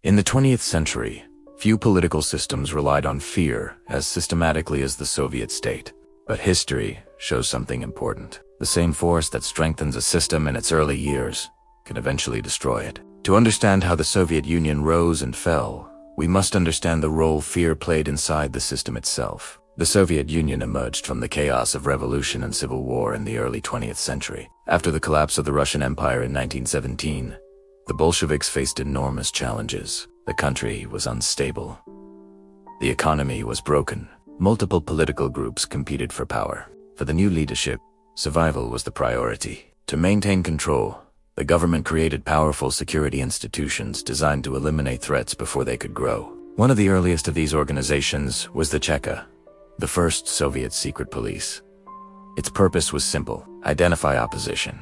In the 20th century, few political systems relied on fear as systematically as the Soviet state. But history shows something important. The same force that strengthens a system in its early years can eventually destroy it. To understand how the Soviet Union rose and fell, we must understand the role fear played inside the system itself. The Soviet Union emerged from the chaos of revolution and civil war in the early 20th century. After the collapse of the Russian Empire in 1917, the Bolsheviks faced enormous challenges. The country was unstable. The economy was broken. Multiple political groups competed for power. For the new leadership, survival was the priority. To maintain control, the government created powerful security institutions designed to eliminate threats before they could grow. One of the earliest of these organizations was the Cheka, the first Soviet secret police. Its purpose was simple: identify opposition,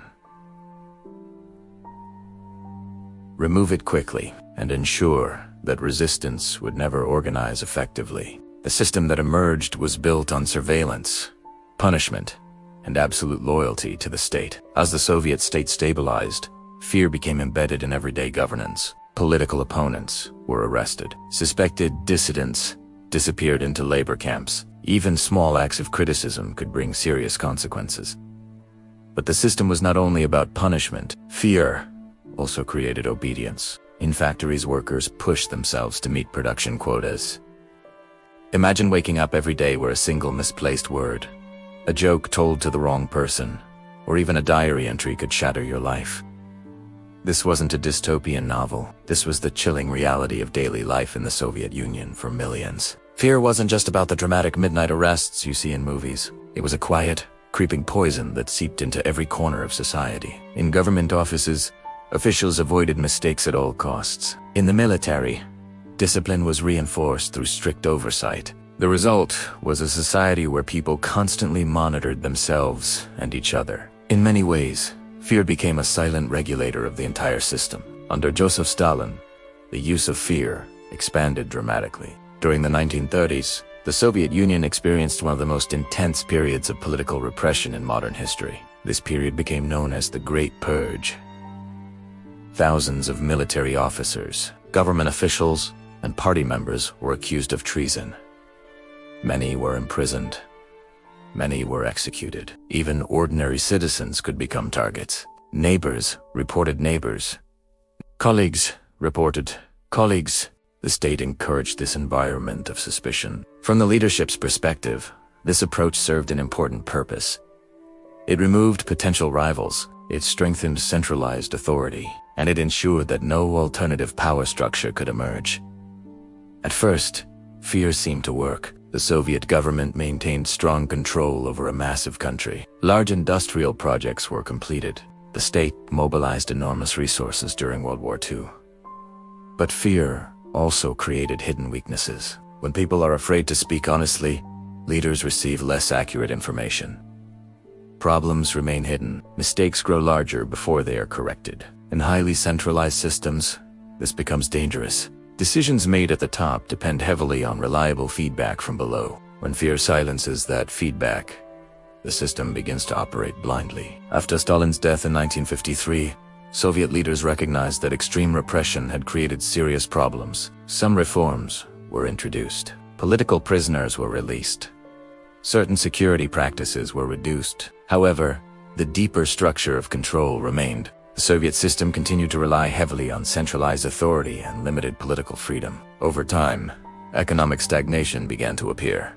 remove it quickly, and ensure that resistance would never organize effectively. The system that emerged was built on surveillance, punishment, and absolute loyalty to the state. As the Soviet state stabilized, fear became embedded in everyday governance. Political opponents were arrested. Suspected dissidents disappeared into labor camps. Even small acts of criticism could bring serious consequences. But the system was not only about punishment. Fear also created obedience. In factories, workers pushed themselves to meet production quotas. Imagine waking up every day where a single misplaced word, a joke told to the wrong person, or even a diary entry could shatter your life. This wasn't a dystopian novel. This was the chilling reality of daily life in the Soviet Union for millions. Fear wasn't just about the dramatic midnight arrests you see in movies. It was a quiet, creeping poison that seeped into every corner of society. In government offices, officials avoided mistakes at all costs. In the military, discipline was reinforced through strict oversight. The result was a society where people constantly monitored themselves and each other. In many ways, fear became a silent regulator of the entire system. Under Joseph Stalin, the use of fear expanded dramatically. During the 1930s, the Soviet Union experienced one of the most intense periods of political repression in modern history. This period became known as the Great Purge. Thousands of military officers, government officials, and party members were accused of treason. Many were imprisoned. Many were executed. Even ordinary citizens could become targets. Neighbors reported neighbors. Colleagues reported colleagues. The state encouraged this environment of suspicion. From the leadership's perspective, this approach served an important purpose. It removed potential rivals, it strengthened centralized authority, and it ensured that no alternative power structure could emerge. At first, fear seemed to work. The Soviet government maintained strong control over a massive country. Large industrial projects were completed. The state mobilized enormous resources during World War II. But fear also created hidden weaknesses. When people are afraid to speak honestly, leaders receive less accurate information. Problems remain hidden. Mistakes grow larger before they are corrected. In highly centralized systems, this becomes dangerous. Decisions made at the top depend heavily on reliable feedback from below. When fear silences that feedback, the system begins to operate blindly. After Stalin's death in 1953, Soviet leaders recognized that extreme repression had created serious problems. Some reforms were introduced. Political prisoners were released. Certain security practices were reduced. However, the deeper structure of control remained. The Soviet system continued to rely heavily on centralized authority and limited political freedom. Over time, economic stagnation began to appear.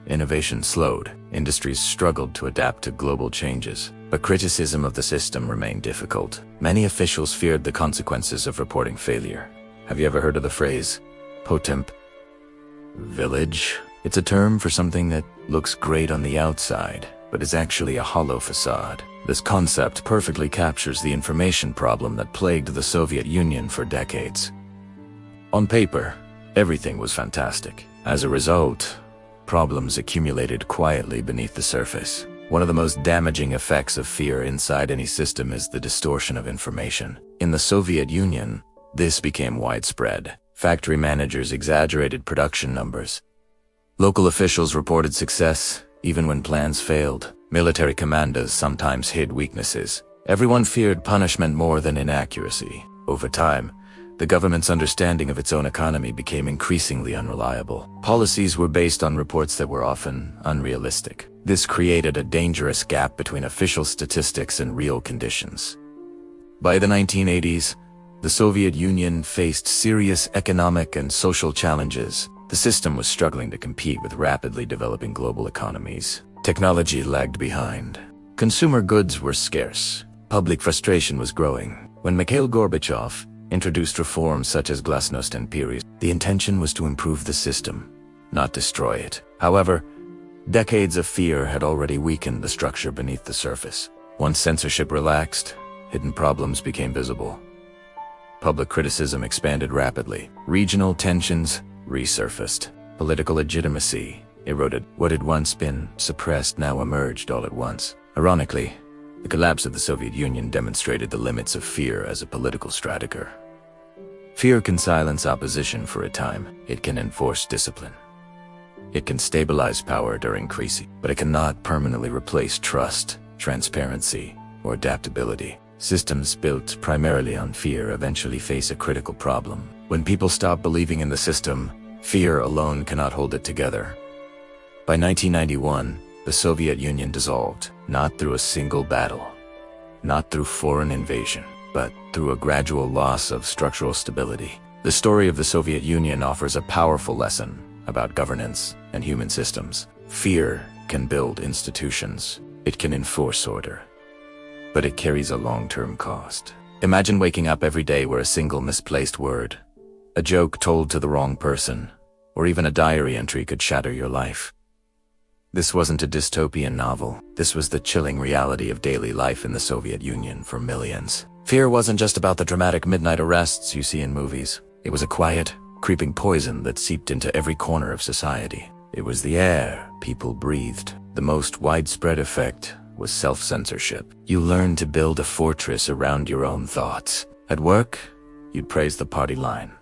Innovation slowed. Industries struggled to adapt to global changes. But criticism of the system remained difficult. Many officials feared the consequences of reporting failure. Have you ever heard of the phrase, Potemkin village? It's a term for something that looks great on the outside, but is actually a hollow facade. This concept perfectly captures the information problem that plagued the Soviet Union for decades. On paper, everything was fantastic. As a result, problems accumulated quietly beneath the surface. One of the most damaging effects of fear inside any system is the distortion of information. In the Soviet Union, this became widespread. Factory managers exaggerated production numbers. Local officials reported success, even when plans failed. Military commanders sometimes hid weaknesses. Everyone feared punishment more than inaccuracy. Over time, The government's understanding of its own economy became increasingly unreliable. Policies were based on reports that were often unrealistic. This created a dangerous gap between official statistics and real conditions. By the 1980s, the Soviet Union faced serious economic and social challenges. The system was struggling to compete with rapidly developing global economies. Technology lagged behind. Consumer goods were scarce. Public frustration was growing. When Mikhail Gorbachev introduced reforms such as glasnost and peries, the intention was to improve the system, not destroy it. However, decades of fear had already weakened the structure beneath the surface. Once censorship relaxed, hidden problems became visible. Public criticism expanded rapidly. Regional tensions resurfaced. Political legitimacy eroded. What had once been suppressed now emerged all at once. Ironically, the collapse of the Soviet Union demonstrated the limits of fear as a political strategy. Fear can silence opposition for a time. It can enforce discipline. It can stabilize power during crises, but it cannot permanently replace trust, transparency, or adaptability. Systems built primarily on fear eventually face a critical problem. When people stop believing in the system, fear alone cannot hold it together. By 1991, the Soviet Union dissolved, not through a single battle, not through foreign invasion, but through a gradual loss of structural stability. The story of the Soviet Union offers a powerful lesson about governance and human systems. Fear can build institutions. It can enforce order. But it carries a long-term cost. Imagine waking up every day where a single misplaced word, a joke told to the wrong person, or even a diary entry could shatter your life. This wasn't a dystopian novel. This was the chilling reality of daily life in the Soviet Union for millions. Fear wasn't just about the dramatic midnight arrests you see in movies. It was a quiet, creeping poison that seeped into every corner of society. It was the air people breathed. The most widespread effect was self-censorship. You learned to build a fortress around your own thoughts. At work, you'd praise the party line,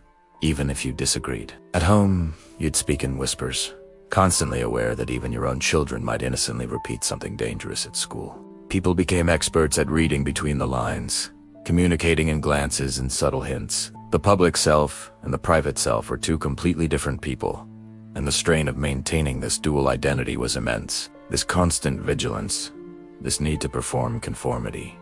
even if you disagreed. At home, you'd speak in whispers, constantly aware that even your own children might innocently repeat something dangerous at school. People became experts at reading between the lines, communicating in glances and subtle hints. The public self and the private self were two completely different people, and the strain of maintaining this dual identity was immense. This constant vigilance, this need to perform conformity,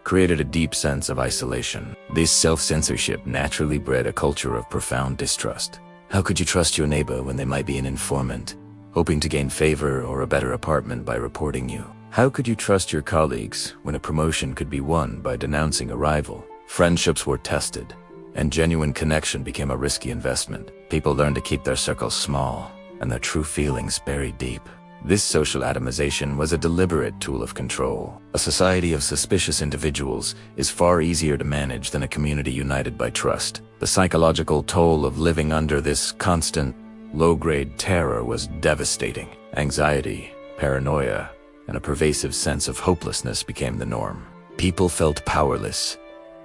created a deep sense of isolation. This self-censorship naturally bred a culture of profound distrust. How could you trust your neighbor when they might be an informant, hoping to gain favor or a better apartment by reporting you? How could you trust your colleagues when a promotion could be won by denouncing a rival? Friendships were tested, and genuine connection became a risky investment. People learned to keep their circles small and their true feelings buried deep. This social atomization was a deliberate tool of control. A society of suspicious individuals is far easier to manage than a community united by trust. The psychological toll of living under this constant, low-grade terror was devastating. Anxiety, paranoia, and a pervasive sense of hopelessness became the norm. People felt powerless,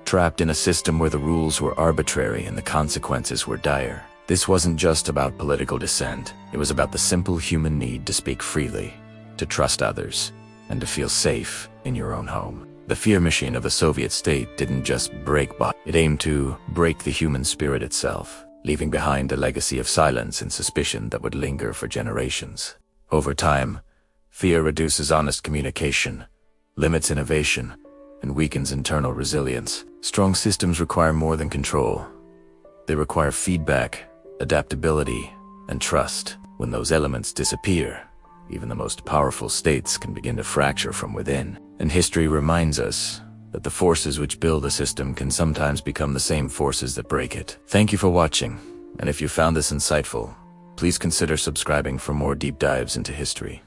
trapped in a system where the rules were arbitrary and the consequences were dire. This wasn't just about political dissent. It was about the simple human need to speak freely, to trust others, and to feel safe in your own home. The fear machine of the Soviet state didn't just break bodies. It aimed to break the human spirit itself, leaving behind a legacy of silence and suspicion that would linger for generations. Over time, fear reduces honest communication, limits innovation, and weakens internal resilience. Strong systems require more than control. They require feedback, adaptability, and trust. When those elements disappear, even the most powerful states can begin to fracture from within. And history reminds us that the forces which build a system can sometimes become the same forces that break it. Thank you for watching, and if you found this insightful, please consider subscribing for more deep dives into history.